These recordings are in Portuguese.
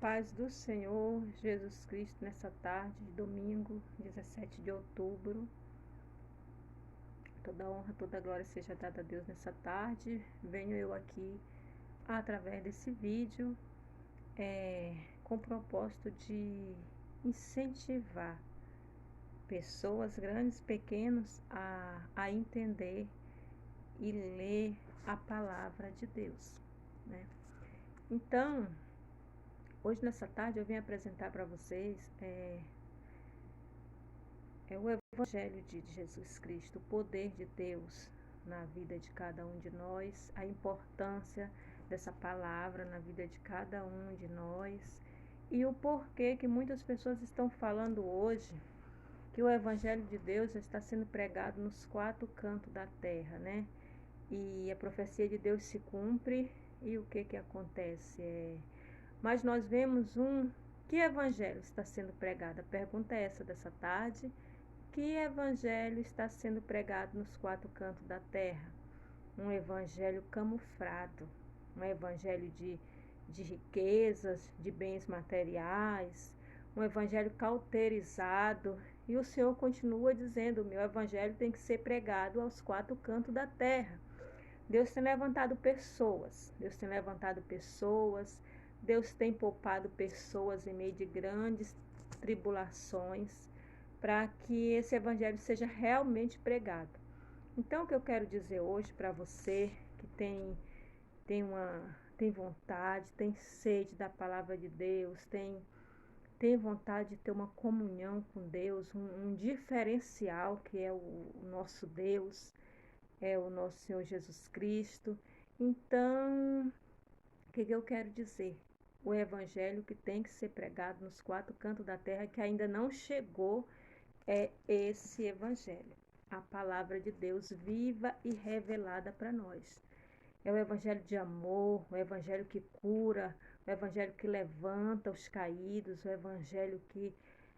paz do Senhor Jesus Cristo nessa tarde de domingo, 17 de outubro. Toda honra, toda glória seja dada a Deus nessa tarde. Venho eu aqui através desse vídeo com o propósito de incentivar pessoas grandes, pequenos a entender e ler a palavra de Deus, né? Então, hoje nessa tarde eu vim apresentar para vocês o Evangelho de Jesus Cristo, o poder de Deus na vida de cada um de nós, a importância dessa palavra na vida de cada um de nós e o porquê que muitas pessoas estão falando hoje que o Evangelho de Deus já está sendo pregado nos quatro cantos da terra, né? E a profecia de Deus se cumpre e o que acontece? Mas nós vemos que evangelho está sendo pregado? A pergunta é essa dessa tarde. Que evangelho está sendo pregado nos quatro cantos da terra? Um evangelho camuflado, um evangelho de riquezas, de bens materiais, um evangelho cauterizado. E o Senhor continua dizendo: o meu evangelho tem que ser pregado aos quatro cantos da terra. Deus tem levantado pessoas, Deus tem poupado pessoas em meio de grandes tribulações para que esse evangelho seja realmente pregado. Então, o que eu quero dizer hoje para você que tem vontade, tem sede da palavra de Deus, tem vontade de ter uma comunhão com Deus, um diferencial que é o nosso Deus, é o nosso Senhor Jesus Cristo. Então, o que eu quero dizer? O evangelho que tem que ser pregado nos quatro cantos da terra, que ainda não chegou, é esse evangelho, a palavra de Deus viva e revelada para nós. É o evangelho de amor, o evangelho que cura, o evangelho que levanta os caídos, o evangelho que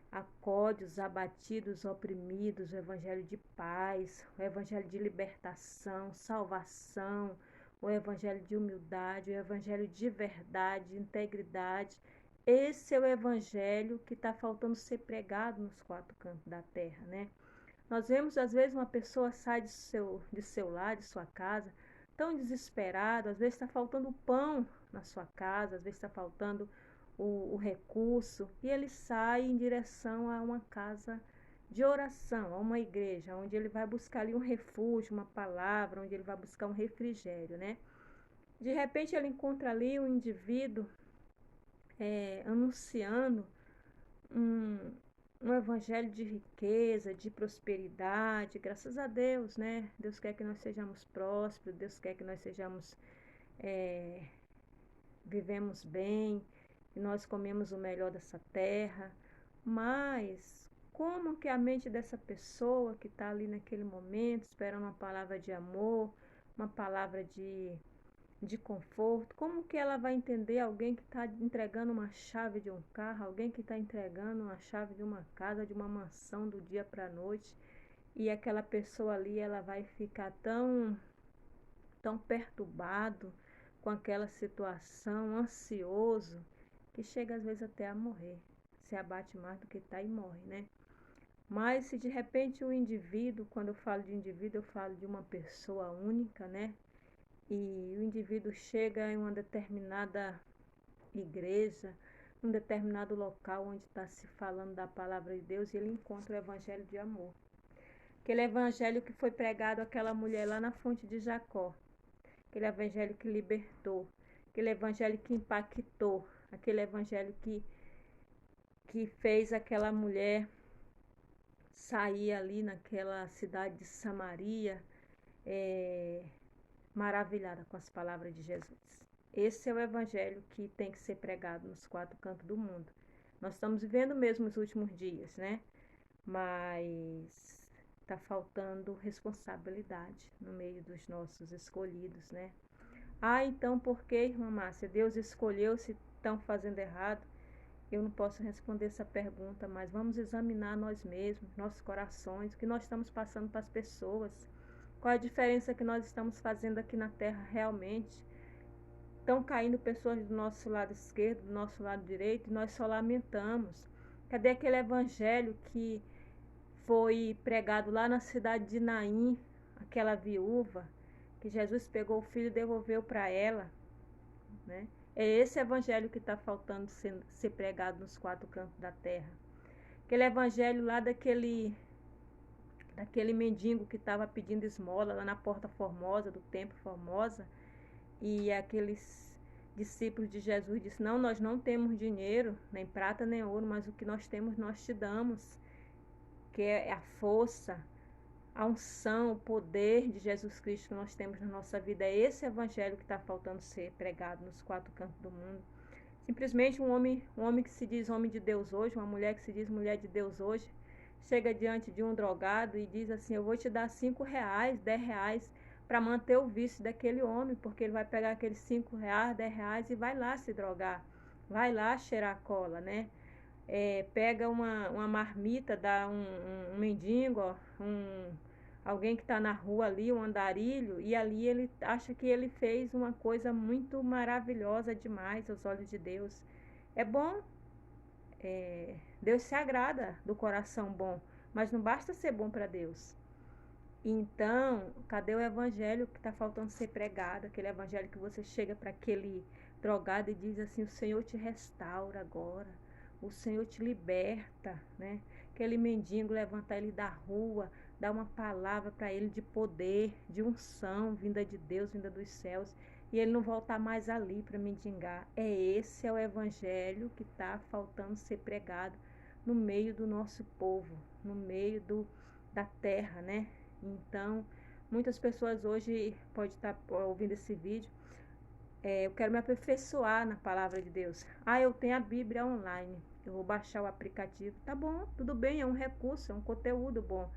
acode os abatidos, oprimidos, o evangelho de paz, o evangelho de libertação, salvação, o evangelho de humildade, o evangelho de verdade, integridade. Esse é o evangelho que está faltando ser pregado nos quatro cantos da terra, né? Nós vemos, às vezes, uma pessoa sai de seu lar, de sua casa, tão desesperado, às vezes está faltando pão na sua casa, às vezes está faltando o recurso, e ele sai em direção a uma casa de oração, a uma igreja, onde ele vai buscar ali um refúgio, uma palavra, onde ele vai buscar um refrigério, né? De repente ele encontra ali um indivíduo anunciando um evangelho de riqueza, de prosperidade. Graças a Deus, né? Deus quer que nós sejamos prósperos, Deus quer que nós vivemos bem, que nós comemos o melhor dessa terra. Mas como que a mente dessa pessoa que está ali naquele momento, esperando uma palavra de amor, uma palavra de conforto, como que ela vai entender alguém que está entregando uma chave de um carro, alguém que está entregando uma chave de uma casa, de uma mansão do dia para a noite, e aquela pessoa ali, ela vai ficar tão perturbado com aquela situação, ansioso, que chega às vezes até a morrer, se abate mais do que está e morre, né? Mas se de repente o indivíduo, quando eu falo de indivíduo, eu falo de uma pessoa única, né? E o indivíduo chega em uma determinada igreja, um determinado local onde está se falando da palavra de Deus, e ele encontra o evangelho de amor. Aquele evangelho que foi pregado àquela mulher lá na fonte de Jacó. Aquele evangelho que libertou. Aquele evangelho que impactou. Aquele evangelho que fez aquela mulher sair ali naquela cidade de Samaria, maravilhada com as palavras de Jesus. Esse é o evangelho que tem que ser pregado nos quatro cantos do mundo. Nós estamos vivendo mesmo os últimos dias, né? Mas está faltando responsabilidade no meio dos nossos escolhidos, né? Então por que, irmã Márcia, Deus escolheu se estão fazendo errado? Eu não posso responder essa pergunta, mas vamos examinar nós mesmos, nossos corações, o que nós estamos passando para as pessoas. Qual a diferença que nós estamos fazendo aqui na terra realmente? Estão caindo pessoas do nosso lado esquerdo, do nosso lado direito, e nós só lamentamos. Cadê aquele evangelho que foi pregado lá na cidade de Naim, aquela viúva, que Jesus pegou o filho e devolveu para ela, né? É esse evangelho que está faltando ser pregado nos quatro cantos da terra. Aquele evangelho lá daquele mendigo que estava pedindo esmola lá na Porta Formosa, do Templo Formosa, e aqueles discípulos de Jesus disseram: não, nós não temos dinheiro, nem prata nem ouro, mas o que nós temos nós te damos, que é a força, a unção, o poder de Jesus Cristo que nós temos na nossa vida. É esse evangelho que está faltando ser pregado nos quatro cantos do mundo. Simplesmente um homem que se diz homem de Deus hoje, uma mulher que se diz mulher de Deus hoje, chega diante de um drogado e diz assim: eu vou te dar R$5, R$10 para manter o vício daquele homem, porque ele vai pegar aqueles R$5, R$10 e vai lá se drogar, vai lá cheirar cola, né? Pega uma marmita, dá um mendigo, ó, alguém que está na rua ali, um andarilho, e ali ele acha que ele fez uma coisa muito maravilhosa demais aos olhos de Deus. É bom, Deus se agrada do coração bom, mas não basta ser bom para Deus. Então, cadê o evangelho que está faltando ser pregado? Aquele evangelho que você chega para aquele drogado e diz assim: o Senhor te restaura agora, o Senhor te liberta, né? Aquele mendigo, levantar ele da rua, dar uma palavra para ele de poder, de unção, vinda de Deus, vinda dos céus, e ele não voltar mais ali para mendigar. Esse é o evangelho que está faltando ser pregado no meio do nosso povo, no meio da terra, né? Então, muitas pessoas hoje podem estar ouvindo esse vídeo. Eu quero me aperfeiçoar na palavra de Deus. Eu tenho a Bíblia online. Eu vou baixar o aplicativo. Tá bom, tudo bem, é um recurso, é um conteúdo bom.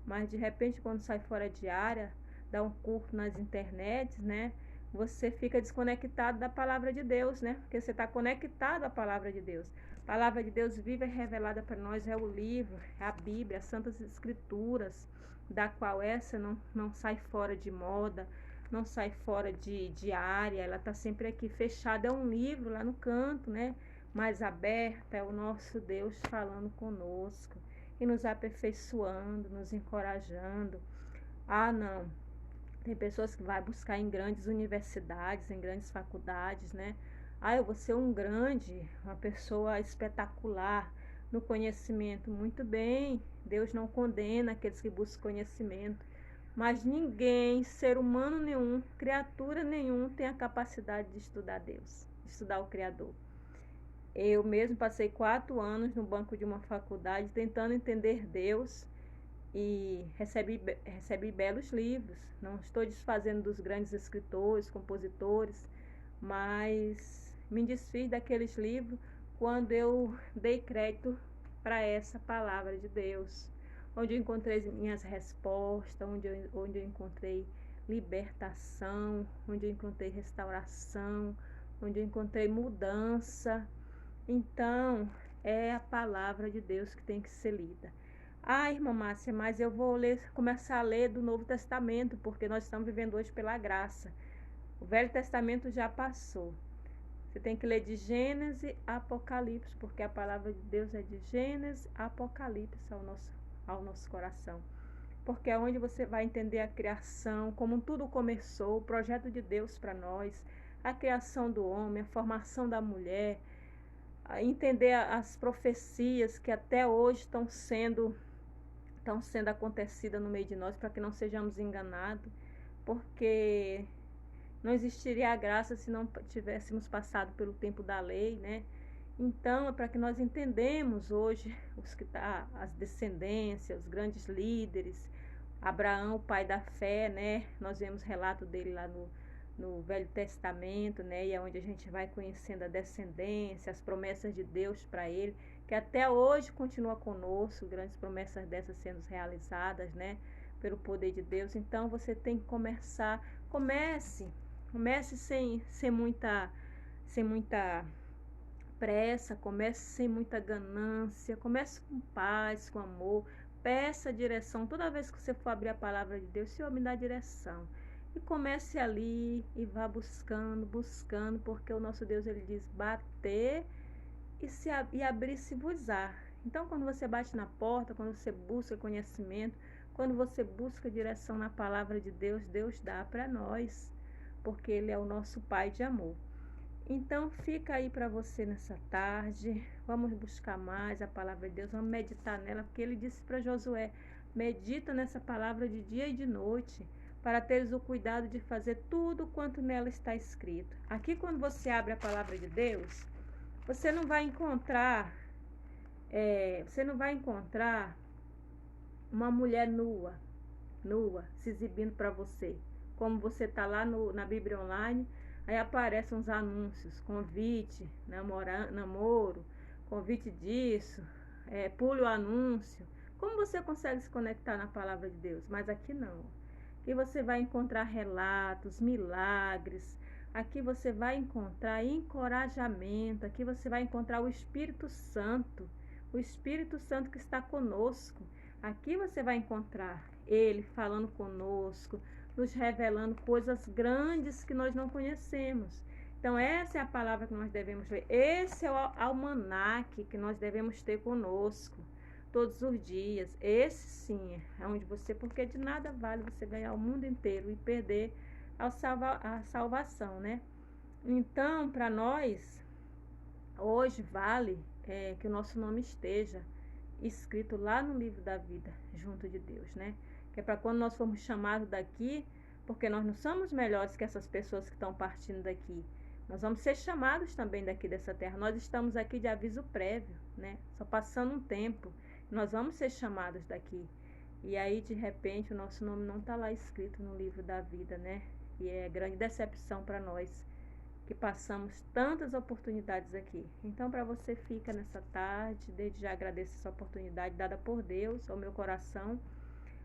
Mas de repente, quando sai fora de área, dá um curso nas internets, né? Você fica desconectado da palavra de Deus, né? Porque você está conectado à palavra de Deus. A palavra de Deus viva e revelada para nós é o livro, é a Bíblia, as Santas Escrituras, da qual essa não sai fora de moda, não sai fora de área, ela está sempre aqui fechada. É um livro lá no canto, né? Mais aberta, é o nosso Deus falando conosco e nos aperfeiçoando, nos encorajando. Não, tem pessoas que vão buscar em grandes universidades, em grandes faculdades, né? Eu vou ser uma pessoa espetacular no conhecimento. Muito bem, Deus não condena aqueles que buscam conhecimento, mas ninguém, ser humano nenhum, criatura nenhum, tem a capacidade de estudar Deus, de estudar o Criador. Eu mesmo passei 4 anos no banco de uma faculdade tentando entender Deus e recebi belos livros. Não estou desfazendo dos grandes escritores, compositores, mas me desfiz daqueles livros quando eu dei crédito para essa palavra de Deus, onde eu encontrei minhas respostas, onde eu encontrei libertação, onde eu encontrei restauração, onde eu encontrei mudança. Então, é a palavra de Deus que tem que ser lida. Irmã Márcia, mas eu vou começar a ler do Novo Testamento, porque nós estamos vivendo hoje pela graça. O Velho Testamento já passou. Você tem que ler de Gênesis a Apocalipse, porque a palavra de Deus é de Gênesis a Apocalipse ao nosso coração. Porque é onde você vai entender a criação, como tudo começou, o projeto de Deus para nós, a criação do homem, a formação da mulher, entender as profecias que até hoje estão sendo acontecidas no meio de nós, para que não sejamos enganados, porque não existiria a graça se não tivéssemos passado pelo tempo da lei, né? Então, é para que nós entendemos hoje as descendências, os grandes líderes, Abraão, o pai da fé, né? Nós vemos relato dele lá no Velho Testamento, né? E é onde a gente vai conhecendo a descendência, as promessas de Deus para ele, que até hoje continua conosco, grandes promessas dessas sendo realizadas, né? Pelo poder de Deus. Então, você tem que comece sem muita pressa, comece sem muita ganância, comece com paz, com amor, peça direção. Toda vez que você for abrir a palavra de Deus, Senhor, me dá direção. E comece ali e vá buscando, buscando, porque o nosso Deus, ele diz, bater e abrir-se-vos-á. Então, quando você bate na porta, quando você busca conhecimento, quando você busca direção na palavra de Deus, Deus dá para nós, porque Ele é o nosso Pai de amor. Então, fica aí para você nessa tarde. Vamos buscar mais a palavra de Deus, vamos meditar nela, porque Ele disse para Josué: medita nessa palavra de dia e de noite, para teres o cuidado de fazer tudo quanto nela está escrito. Aqui, quando você abre a palavra de Deus, você não vai encontrar uma mulher nua, se exibindo para você. Como você está lá na Bíblia Online, aí aparecem uns anúncios, convite, namoro, convite disso, pule o anúncio. Como você consegue se conectar na palavra de Deus? Mas aqui não. Aqui você vai encontrar relatos, milagres. Aqui você vai encontrar encorajamento. Aqui você vai encontrar o Espírito Santo. O Espírito Santo que está conosco. Aqui você vai encontrar Ele falando conosco, nos revelando coisas grandes que nós não conhecemos. Então, essa é a palavra que nós devemos ler. Esse é o almanaque que nós devemos ter conosco todos os dias. Esse sim é onde você, porque de nada vale você ganhar o mundo inteiro e perder a salvação, né? Então, para nós, hoje vale que o nosso nome esteja escrito lá no livro da vida, junto de Deus, né? Que é para quando nós formos chamados daqui, porque nós não somos melhores que essas pessoas que estão partindo daqui. Nós vamos ser chamados também daqui dessa terra. Nós estamos aqui de aviso prévio, né? Só passando um tempo. Nós vamos ser chamados daqui. E aí, de repente, o nosso nome não está lá escrito no livro da vida, né? E é grande decepção para nós, que passamos tantas oportunidades aqui. Então, para você, fica nessa tarde. Desde já agradeço essa oportunidade dada por Deus ao meu coração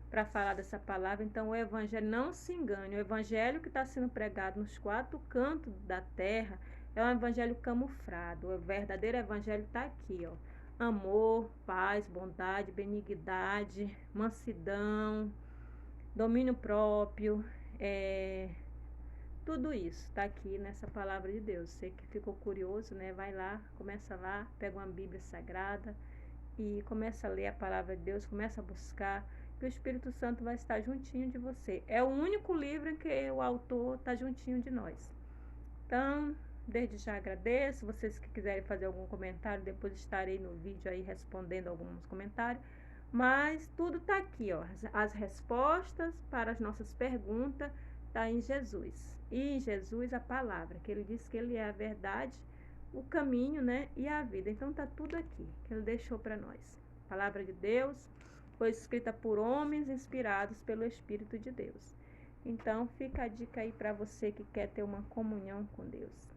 para falar dessa palavra. Então, o evangelho, não se engane, o evangelho que está sendo pregado nos 4 cantos da terra é um evangelho camuflado. O verdadeiro evangelho está aqui, ó. Amor, paz, bondade, benignidade, mansidão, domínio próprio, tudo isso está aqui nessa palavra de Deus. Você que ficou curioso, né? Vai lá, começa lá, pega uma Bíblia Sagrada e começa a ler a palavra de Deus, começa a buscar, que o Espírito Santo vai estar juntinho de você. É o único livro em que o autor está juntinho de nós. Então, desde já agradeço. Vocês que quiserem fazer algum comentário, depois estarei no vídeo aí respondendo alguns comentários. Mas tudo está aqui, ó. As respostas para as nossas perguntas está em Jesus. E em Jesus a palavra, que ele disse que ele é a verdade, o caminho, né, e a vida. Então está tudo aqui, que ele deixou para nós. A palavra de Deus foi escrita por homens inspirados pelo Espírito de Deus. Então fica a dica aí para você que quer ter uma comunhão com Deus.